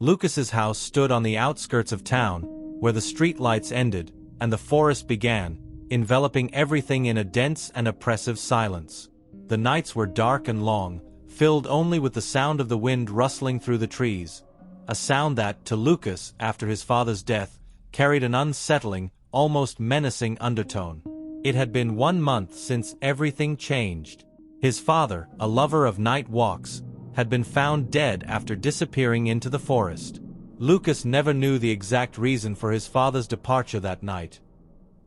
Lucas's house stood on the outskirts of town, where the street lights ended, and the forest began, enveloping everything in a dense and oppressive silence. The nights were dark and long, filled only with the sound of the wind rustling through the trees. A sound that, to Lucas, after his father's death, carried an unsettling, almost menacing undertone. It had been 1 month since everything changed. His father, a lover of night walks, had been found dead after disappearing into the forest. Lucas never knew the exact reason for his father's departure that night.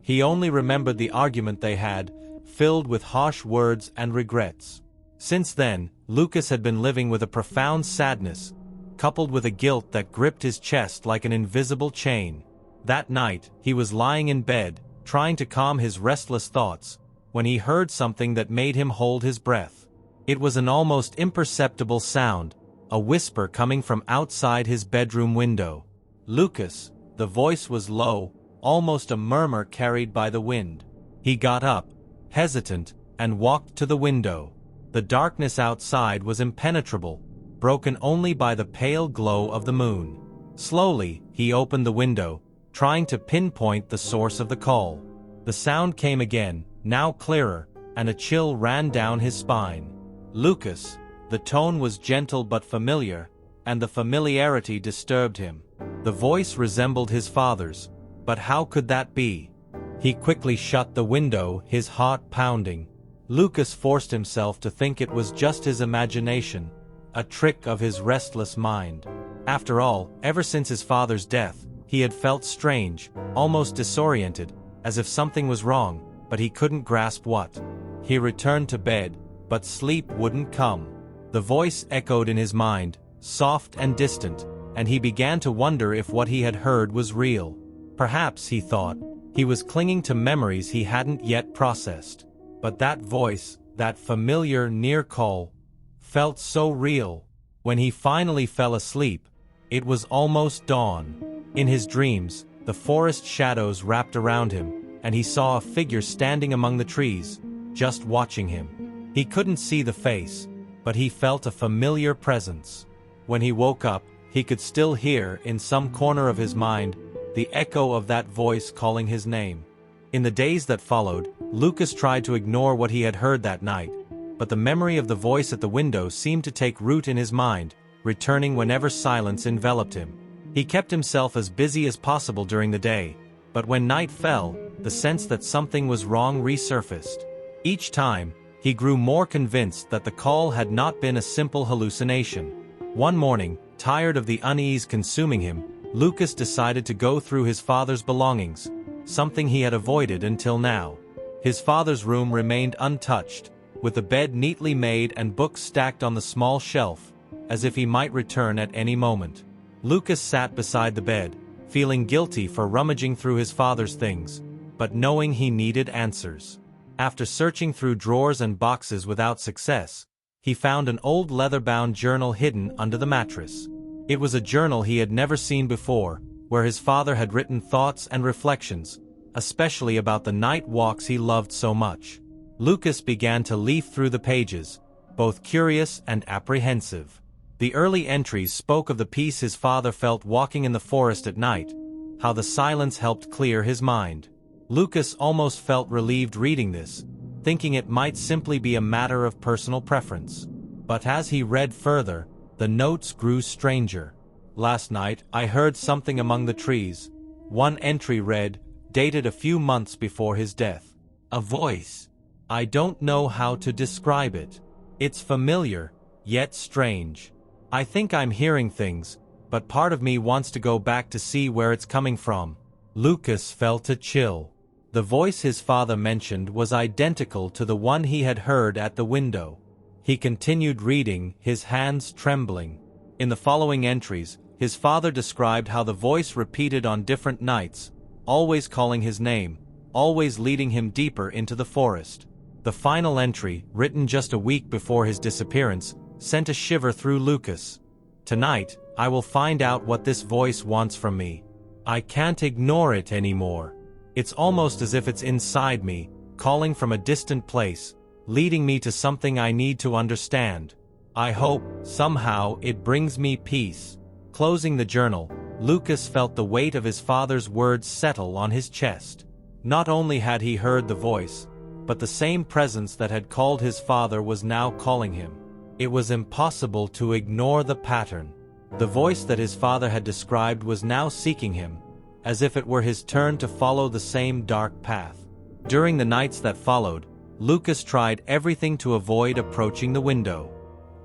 He only remembered the argument they had, filled with harsh words and regrets. Since then, Lucas had been living with a profound sadness, coupled with a guilt that gripped his chest like an invisible chain. That night, he was lying in bed, trying to calm his restless thoughts, when he heard something that made him hold his breath. It was an almost imperceptible sound, a whisper coming from outside his bedroom window. "Lucas," the voice was low, almost a murmur carried by the wind. He got up, hesitant, and walked to the window. The darkness outside was impenetrable, broken only by the pale glow of the moon. Slowly, he opened the window, trying to pinpoint the source of the call. The sound came again, now clearer, and a chill ran down his spine. "Lucas." The tone was gentle but familiar, and the familiarity disturbed him. The voice resembled his father's, but how could that be? He quickly shut the window, his heart pounding. Lucas forced himself to think it was just his imagination, a trick of his restless mind. After all, ever since his father's death, he had felt strange, almost disoriented, as if something was wrong, but he couldn't grasp what. He returned to bed, but sleep wouldn't come. The voice echoed in his mind, soft and distant, and he began to wonder if what he had heard was real. Perhaps, he thought, he was clinging to memories he hadn't yet processed. But that voice, that familiar near call, felt so real. When he finally fell asleep, it was almost dawn. In his dreams, the forest shadows wrapped around him, and he saw a figure standing among the trees, just watching him. He couldn't see the face, but he felt a familiar presence. When he woke up, he could still hear, in some corner of his mind, the echo of that voice calling his name. In the days that followed, Lucas tried to ignore what he had heard that night, but the memory of the voice at the window seemed to take root in his mind, returning whenever silence enveloped him. He kept himself as busy as possible during the day, but when night fell, the sense that something was wrong resurfaced. Each time, he grew more convinced that the call had not been a simple hallucination. One morning, tired of the unease consuming him, Lucas decided to go through his father's belongings, something he had avoided until now. His father's room remained untouched, with the bed neatly made and books stacked on the small shelf, as if he might return at any moment. Lucas sat beside the bed, feeling guilty for rummaging through his father's things, but knowing he needed answers. After searching through drawers and boxes without success, he found an old leather-bound journal hidden under the mattress. It was a journal he had never seen before, where his father had written thoughts and reflections, especially about the night walks he loved so much. Lucas began to leaf through the pages, both curious and apprehensive. The early entries spoke of the peace his father felt walking in the forest at night, how the silence helped clear his mind. Lucas almost felt relieved reading this, thinking it might simply be a matter of personal preference. But as he read further, the notes grew stranger. "Last night, I heard something among the trees." One entry read, dated a few months before his death. "A voice. I don't know how to describe it. It's familiar, yet strange. I think I'm hearing things, but part of me wants to go back to see where it's coming from." Lucas felt a chill. The voice his father mentioned was identical to the one he had heard at the window. He continued reading, his hands trembling. In the following entries, his father described how the voice repeated on different nights, always calling his name, always leading him deeper into the forest. The final entry, written just a week before his disappearance, sent a shiver through Lucas. "Tonight, I will find out what this voice wants from me. I can't ignore it anymore. It's almost as if it's inside me, calling from a distant place, leading me to something I need to understand. I hope, somehow, it brings me peace." closing the journal, Lucas felt the weight of his father's words settle on his chest. Not only had he heard the voice, but the same presence that had called his father was now calling him. It was impossible to ignore the pattern. The voice that his father had described was now seeking him, as if it were his turn to follow the same dark path. During the nights that followed, Lucas tried everything to avoid approaching the window.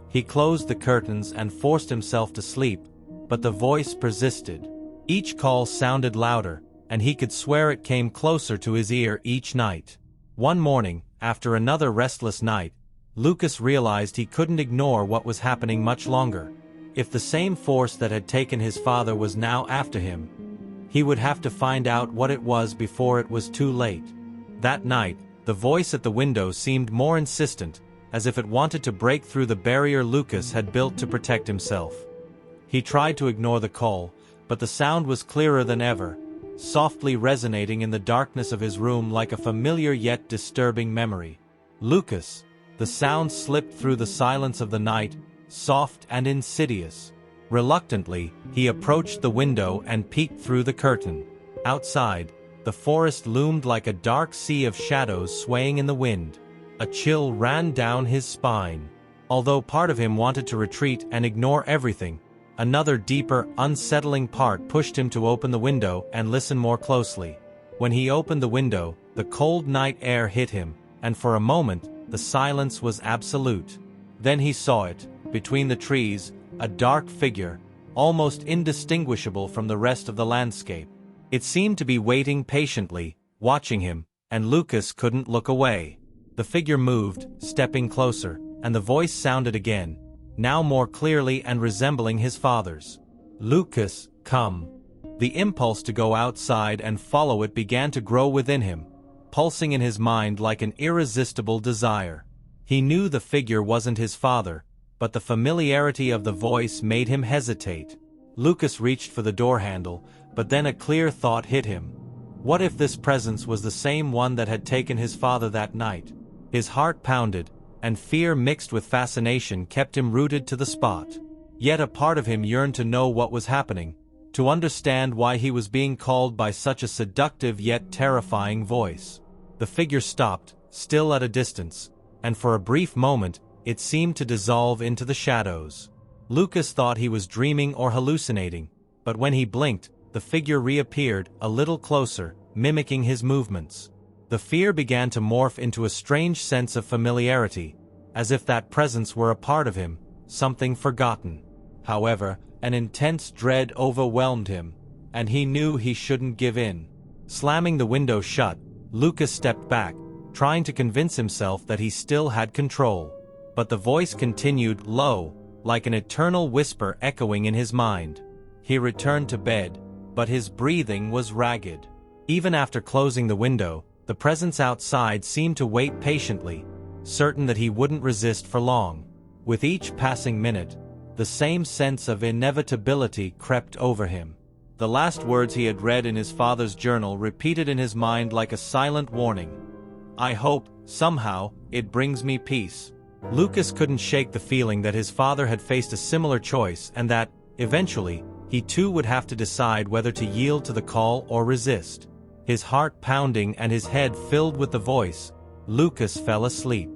He closed the curtains and forced himself to sleep, but the voice persisted. Each call sounded louder, and he could swear it came closer to his ear each night. One morning, after another restless night, Lucas realized he couldn't ignore what was happening much longer. If the same force that had taken his father was now after him, he would have to find out what it was before it was too late. That night, the voice at the window seemed more insistent, as if it wanted to break through the barrier Lucas had built to protect himself. He tried to ignore the call, but the sound was clearer than ever, softly resonating in the darkness of his room like a familiar yet disturbing memory. Lucas. The sound slipped through the silence of the night, soft and insidious. Reluctantly, he approached the window and peeked through the curtain. Outside, the forest loomed like a dark sea of shadows swaying in the wind. A chill ran down his spine. Although part of him wanted to retreat and ignore everything, another deeper, unsettling part pushed him to open the window and listen more closely. When he opened the window, the cold night air hit him, and for a moment, the silence was absolute. Then he saw it, between the trees, a dark figure, almost indistinguishable from the rest of the landscape. It seemed to be waiting patiently, watching him, and Lucas couldn't look away. The figure moved, stepping closer, and the voice sounded again, now more clearly and resembling his father's. "Lucas, come." The impulse to go outside and follow it began to grow within him, pulsing in his mind like an irresistible desire. He knew the figure wasn't his father, but the familiarity of the voice made him hesitate. Lucas reached for the door handle, but then a clear thought hit him. What if this presence was the same one that had taken his father that night? His heart pounded, and fear mixed with fascination kept him rooted to the spot. Yet a part of him yearned to know what was happening, to understand why he was being called by such a seductive yet terrifying voice. The figure stopped, still at a distance, and for a brief moment, it seemed to dissolve into the shadows. Lucas thought he was dreaming or hallucinating, but when he blinked, the figure reappeared, a little closer, mimicking his movements. The fear began to morph into a strange sense of familiarity, as if that presence were a part of him, something forgotten. However, an intense dread overwhelmed him, and he knew he shouldn't give in. Slamming the window shut, Lucas stepped back, trying to convince himself that he still had control. But the voice continued, low, like an eternal whisper echoing in his mind. He returned to bed, but his breathing was ragged. Even after closing the window, the presence outside seemed to wait patiently, certain that he wouldn't resist for long. With each passing minute, the same sense of inevitability crept over him. The last words he had read in his father's journal repeated in his mind like a silent warning. "I hope, somehow, it brings me peace." Lucas couldn't shake the feeling that his father had faced a similar choice and that, eventually, he too would have to decide whether to yield to the call or resist. His heart pounding and his head filled with the voice, Lucas fell asleep.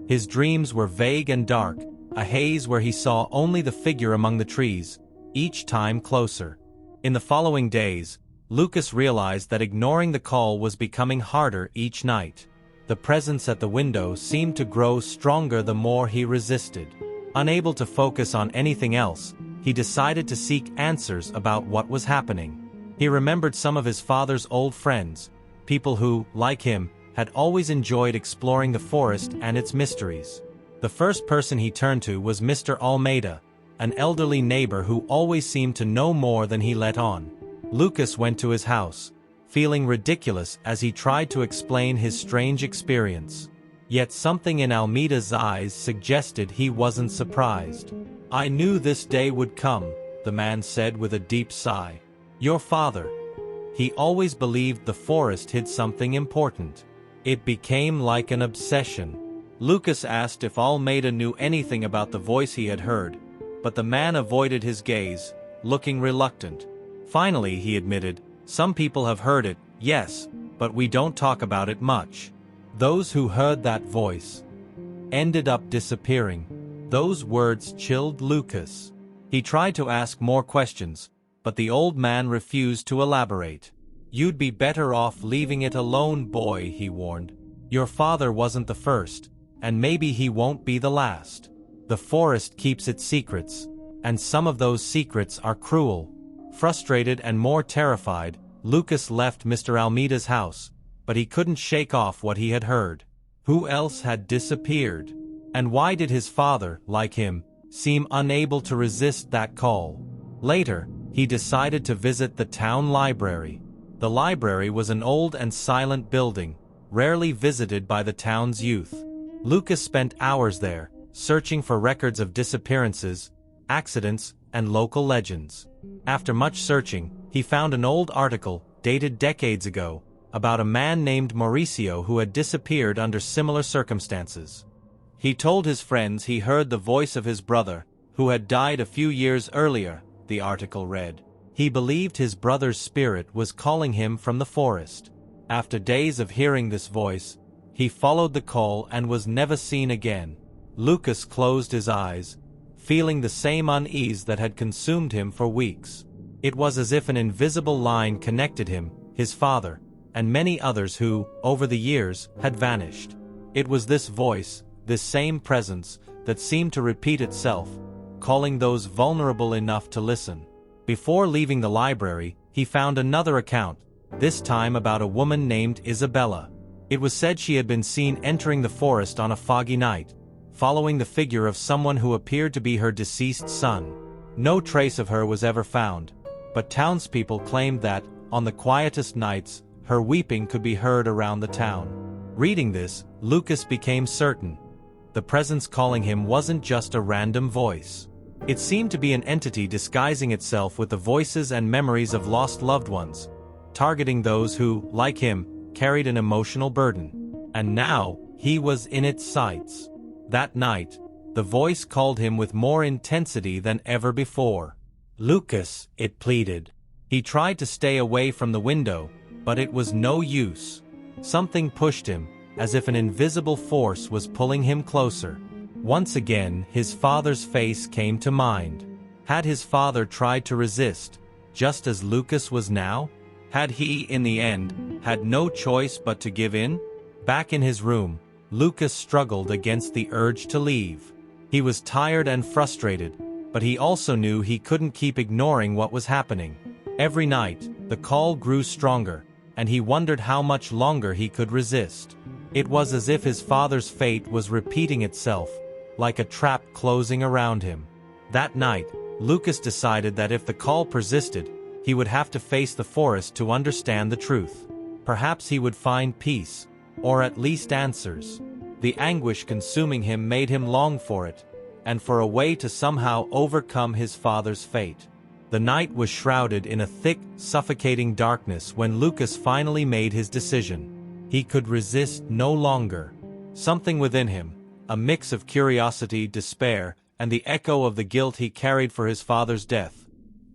His dreams were vague and dark, a haze where he saw only the figure among the trees, each time closer. In the following days, Lucas realized that ignoring the call was becoming harder each night. The presence at the window seemed to grow stronger the more he resisted. Unable to focus on anything else, he decided to seek answers about what was happening. He remembered some of his father's old friends, people who, like him, had always enjoyed exploring the forest and its mysteries. The first person he turned to was Mr. Almeida, an elderly neighbor who always seemed to know more than he let on. Lucas went to his house, feeling ridiculous as he tried to explain his strange experience. Yet something in Almeida's eyes suggested he wasn't surprised. "I knew this day would come," the man said with a deep sigh. "Your father. He always believed the forest hid something important. It became like an obsession." Lucas asked if Almeida knew anything about the voice he had heard, but the man avoided his gaze, looking reluctant. Finally, he admitted, "Some people have heard it, yes, but we don't talk about it much." Those who heard that voice ended up disappearing. Those words chilled Lucas. He tried to ask more questions, but the old man refused to elaborate. "You'd be better off leaving it alone, boy," he warned. "Your father wasn't the first, and maybe he won't be the last. The forest keeps its secrets, and some of those secrets are cruel." Frustrated and more terrified, Lucas left Mr. Almeida's house, but he couldn't shake off what he had heard. Who else had disappeared? And why did his father, like him, seem unable to resist that call? Later, he decided to visit the town library. The library was an old and silent building, rarely visited by the town's youth. Lucas spent hours there, searching for records of disappearances, accidents, and local legends. After much searching, he found an old article, dated decades ago, about a man named Mauricio who had disappeared under similar circumstances. He told his friends he heard the voice of his brother, who had died a few years earlier, the article read. He believed his brother's spirit was calling him from the forest. After days of hearing this voice, he followed the call and was never seen again. Lucas closed his eyes, feeling the same unease that had consumed him for weeks. It was as if an invisible line connected him, his father, and many others who, over the years, had vanished. It was this voice, this same presence, that seemed to repeat itself, calling those vulnerable enough to listen. Before leaving the library, he found another account, this time about a woman named Isabella. It was said she had been seen entering the forest on a foggy night, following the figure of someone who appeared to be her deceased son. No trace of her was ever found, but townspeople claimed that, on the quietest nights, her weeping could be heard around the town. Reading this, Lucas became certain. The presence calling him wasn't just a random voice. It seemed to be an entity disguising itself with the voices and memories of lost loved ones, targeting those who, like him, carried an emotional burden. And now, he was in its sights. That night, the voice called him with more intensity than ever before. "Lucas," it pleaded. He tried to stay away from the window, but it was no use. Something pushed him, as if an invisible force was pulling him closer. Once again, his father's face came to mind. Had his father tried to resist, just as Lucas was now? Had he, in the end, had no choice but to give in? Back in his room, Lucas struggled against the urge to leave. He was tired and frustrated, but he also knew he couldn't keep ignoring what was happening. Every night, the call grew stronger, and he wondered how much longer he could resist. It was as if his father's fate was repeating itself, like a trap closing around him. That night, Lucas decided that if the call persisted, he would have to face the forest to understand the truth. Perhaps he would find peace, or at least answers. The anguish consuming him made him long for it, and for a way to somehow overcome his father's fate. The night was shrouded in a thick, suffocating darkness when Lucas finally made his decision. He could resist no longer. Something within him, a mix of curiosity, despair, and the echo of the guilt he carried for his father's death,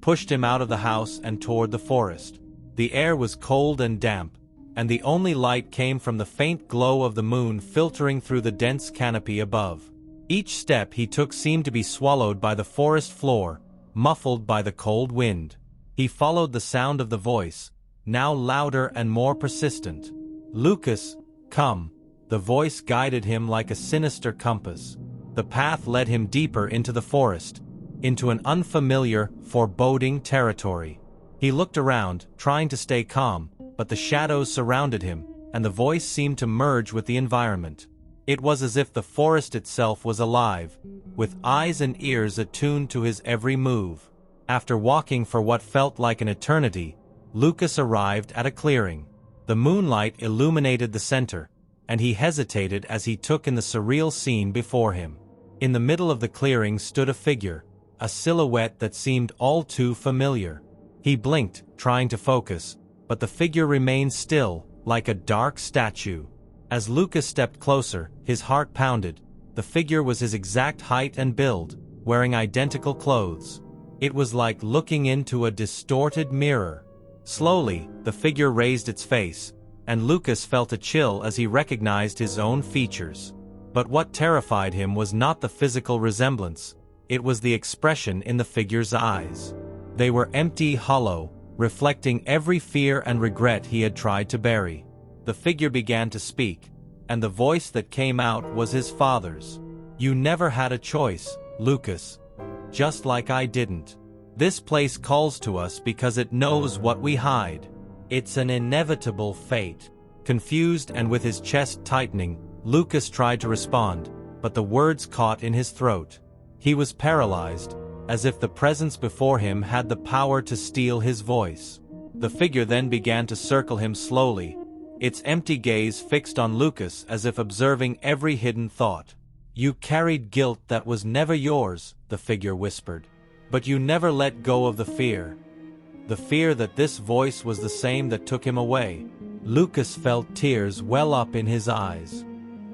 pushed him out of the house and toward the forest. The air was cold and damp, and the only light came from the faint glow of the moon filtering through the dense canopy above. Each step he took seemed to be swallowed by the forest floor, muffled by the cold wind. He followed the sound of the voice, now louder and more persistent. "Lucas, come." The voice guided him like a sinister compass. The path led him deeper into the forest, into an unfamiliar, foreboding territory. He looked around, trying to stay calm, but the shadows surrounded him, and the voice seemed to merge with the environment. It was as if the forest itself was alive, with eyes and ears attuned to his every move. After walking for what felt like an eternity, Lucas arrived at a clearing. The moonlight illuminated the center, and he hesitated as he took in the surreal scene before him. In the middle of the clearing stood a figure, a silhouette that seemed all too familiar. He blinked, trying to focus, but the figure remained still, like a dark statue. As Lucas stepped closer, his heart pounded. The figure was his exact height and build, wearing identical clothes. It was like looking into a distorted mirror. Slowly, the figure raised its face, and Lucas felt a chill as he recognized his own features. But what terrified him was not the physical resemblance, it was the expression in the figure's eyes. They were empty, hollow, reflecting every fear and regret he had tried to bury. The figure began to speak, and the voice that came out was his father's. "You never had a choice, Lucas. Just like I didn't. This place calls to us because it knows what we hide. It's an inevitable fate." Confused and with his chest tightening, Lucas tried to respond, but the words caught in his throat. He was paralyzed, as if the presence before him had the power to steal his voice. The figure then began to circle him slowly, its empty gaze fixed on Lucas as if observing every hidden thought. "You carried guilt that was never yours," the figure whispered. "But you never let go of the fear. The fear that this voice was the same that took him away." Lucas felt tears well up in his eyes.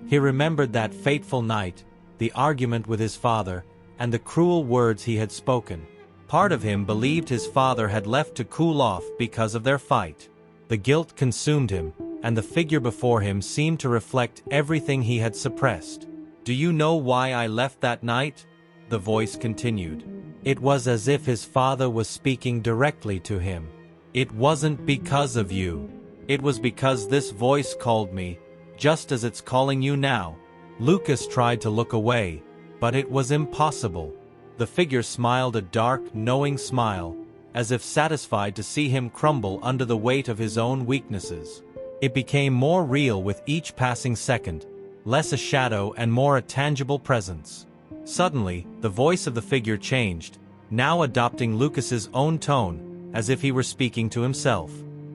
He remembered that fateful night, the argument with his father, and the cruel words he had spoken. Part of him believed his father had left to cool off because of their fight. The guilt consumed him, and the figure before him seemed to reflect everything he had suppressed. "Do you know why I left that night?" the voice continued. It was as if his father was speaking directly to him. "It wasn't because of you. It was because this voice called me, just as it's calling you now." Lucas tried to look away, but it was impossible. The figure smiled a dark, knowing smile, as if satisfied to see him crumble under the weight of his own weaknesses. It became more real with each passing second, less a shadow and more a tangible presence. Suddenly, the voice of the figure changed, now adopting Lucas's own tone, as if he were speaking to himself.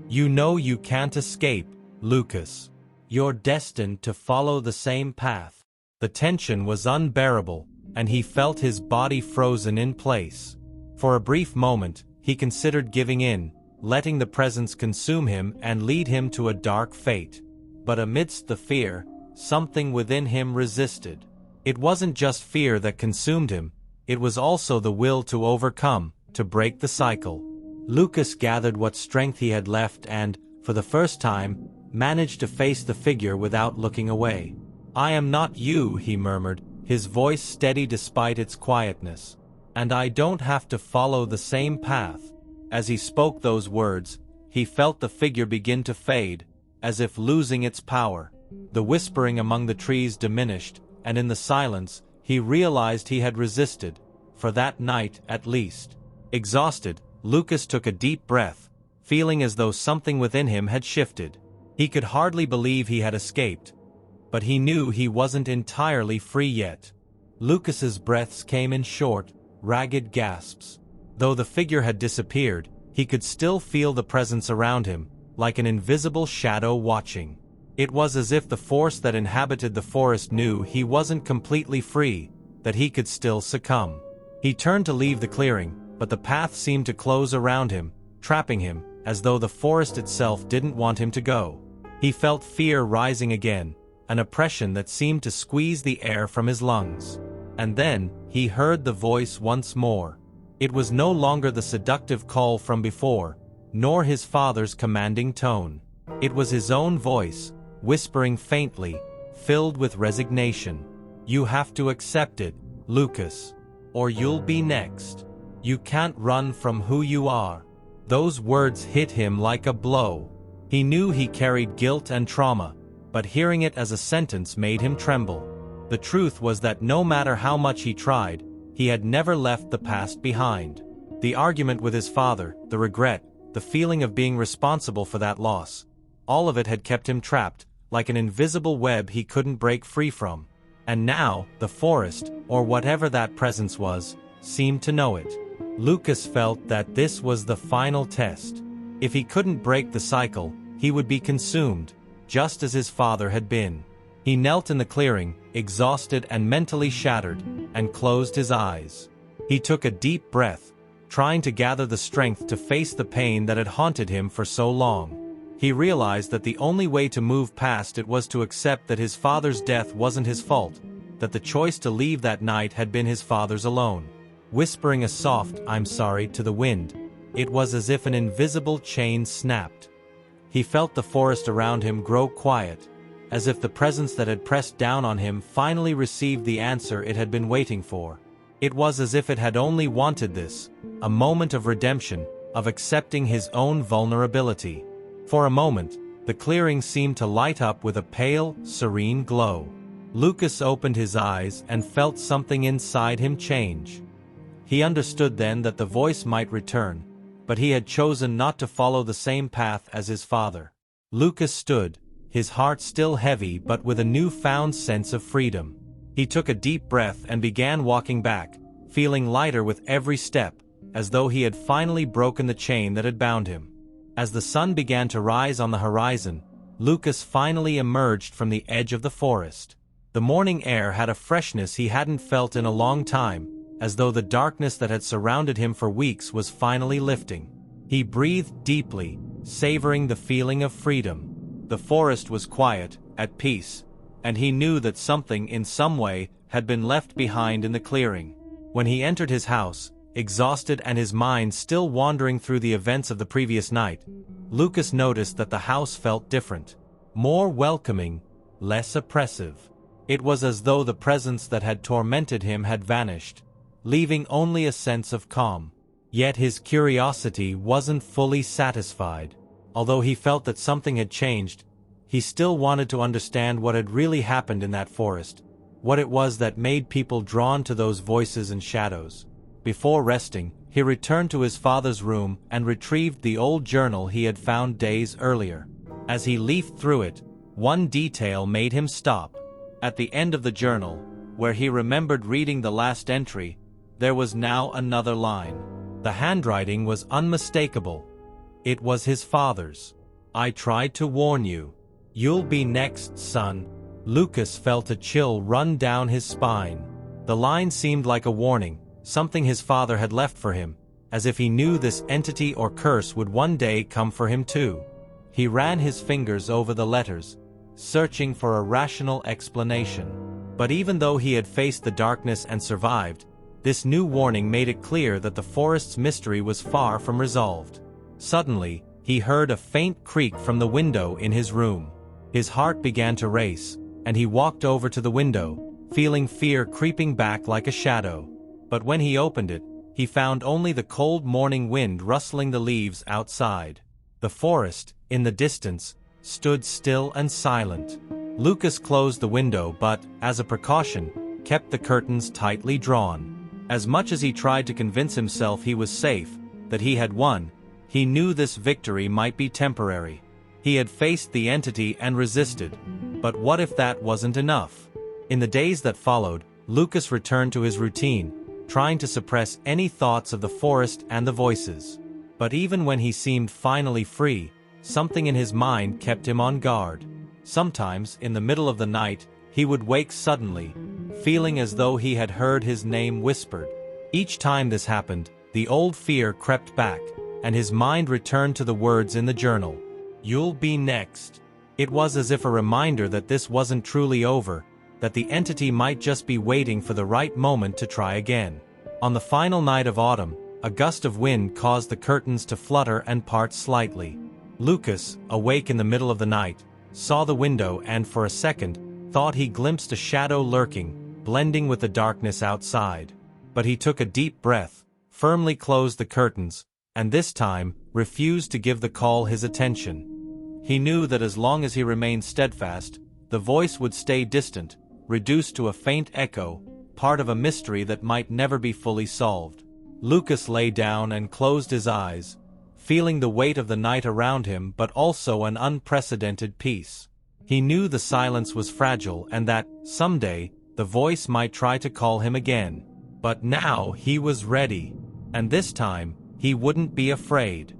"You know you can't escape, Lucas. You're destined to follow the same path." The tension was unbearable, and he felt his body frozen in place. For a brief moment, he considered giving in, letting the presence consume him and lead him to a dark fate. But amidst the fear, something within him resisted. It wasn't just fear that consumed him, it was also the will to overcome, to break the cycle. Lucas gathered what strength he had left and, for the first time, managed to face the figure without looking away. "I am not you," he murmured, his voice steady despite its quietness. "And I don't have to follow the same path." As he spoke those words, he felt the figure begin to fade, as if losing its power. The whispering among the trees diminished, and in the silence, he realized he had resisted, for that night at least. Exhausted, Lucas took a deep breath, feeling as though something within him had shifted. He could hardly believe he had escaped, but he knew he wasn't entirely free yet. Lucas's breaths came in short, ragged gasps. Though the figure had disappeared, he could still feel the presence around him, like an invisible shadow watching. It was as if the force that inhabited the forest knew he wasn't completely free, that he could still succumb. He turned to leave the clearing, but the path seemed to close around him, trapping him, as though the forest itself didn't want him to go. He felt fear rising again, an oppression that seemed to squeeze the air from his lungs. And then, he heard the voice once more. It was no longer the seductive call from before, nor his father's commanding tone. It was his own voice, whispering faintly, filled with resignation. "You have to accept it, Lucas, or you'll be next. You can't run from who you are." Those words hit him like a blow. He knew he carried guilt and trauma, but hearing it as a sentence made him tremble. The truth was that no matter how much he tried, he had never left the past behind. The argument with his father, the regret, the feeling of being responsible for that loss, all of it had kept him trapped, like an invisible web he couldn't break free from. And now, the forest, or whatever that presence was, seemed to know it. Lucas felt that this was the final test. If he couldn't break the cycle, he would be consumed, just as his father had been. He knelt in the clearing, exhausted and mentally shattered, and closed his eyes. He took a deep breath, trying to gather the strength to face the pain that had haunted him for so long. He realized that the only way to move past it was to accept that his father's death wasn't his fault, that the choice to leave that night had been his father's alone. whispering a soft "I'm sorry" to the wind. It was as if an invisible chain snapped. He felt the forest around him grow quiet, as if the presence that had pressed down on him finally received the answer it had been waiting for. It was as if it had only wanted this, a moment of redemption, of accepting his own vulnerability. For a moment, the clearing seemed to light up with a pale, serene glow. Lucas opened his eyes and felt something inside him change. He understood then that the voice might return, but he had chosen not to follow the same path as his father. Lucas stood, his heart still heavy but with a newfound sense of freedom. He took a deep breath and began walking back, feeling lighter with every step, as though he had finally broken the chain that had bound him. As the sun began to rise on the horizon, Lucas finally emerged from the edge of the forest. The morning air had a freshness he hadn't felt in a long time, as though the darkness that had surrounded him for weeks was finally lifting. He breathed deeply, savoring the feeling of freedom. The forest was quiet, at peace, and he knew that something in some way had been left behind in the clearing. When he entered his house, exhausted and his mind still wandering through the events of the previous night, Lucas noticed that the house felt different, more welcoming, less oppressive. It was as though the presence that had tormented him had vanished, leaving only a sense of calm. Yet his curiosity wasn't fully satisfied. Although he felt that something had changed, he still wanted to understand what had really happened in that forest, what it was that made people drawn to those voices and shadows. Before resting, he returned to his father's room and retrieved the old journal he had found days earlier. As he leafed through it, one detail made him stop. At the end of the journal, where he remembered reading the last entry, there was now another line. The handwriting was unmistakable. It was his father's. "I tried to warn you. You'll be next, son." Lucas felt a chill run down his spine. The line seemed like a warning, something his father had left for him, as if he knew this entity or curse would one day come for him too. He ran his fingers over the letters, searching for a rational explanation. But even though he had faced the darkness and survived, this new warning made it clear that the forest's mystery was far from resolved. Suddenly, he heard a faint creak from the window in his room. His heart began to race, and he walked over to the window, feeling fear creeping back like a shadow. But when he opened it, he found only the cold morning wind rustling the leaves outside. The forest, in the distance, stood still and silent. Lucas closed the window but, as a precaution, kept the curtains tightly drawn. As much as he tried to convince himself he was safe, that he had won, he knew this victory might be temporary. He had faced the entity and resisted. But what if that wasn't enough? In the days that followed, Lucas returned to his routine, trying to suppress any thoughts of the forest and the voices. But even when he seemed finally free, something in his mind kept him on guard. Sometimes, in the middle of the night, he would wake suddenly, feeling as though he had heard his name whispered. Each time this happened, the old fear crept back, and his mind returned to the words in the journal. "You'll be next." It was as if a reminder that this wasn't truly over, that the entity might just be waiting for the right moment to try again. On the final night of autumn, a gust of wind caused the curtains to flutter and part slightly. Lucas, awake in the middle of the night, saw the window and for a second, thought he glimpsed a shadow lurking, blending with the darkness outside. But he took a deep breath, firmly closed the curtains, and this time, refused to give the call his attention. He knew that as long as he remained steadfast, the voice would stay distant, reduced to a faint echo, part of a mystery that might never be fully solved. Lucas lay down and closed his eyes, feeling the weight of the night around him but also an unprecedented peace. He knew the silence was fragile and that, someday, the voice might try to call him again. But now he was ready. And this time, he wouldn't be afraid.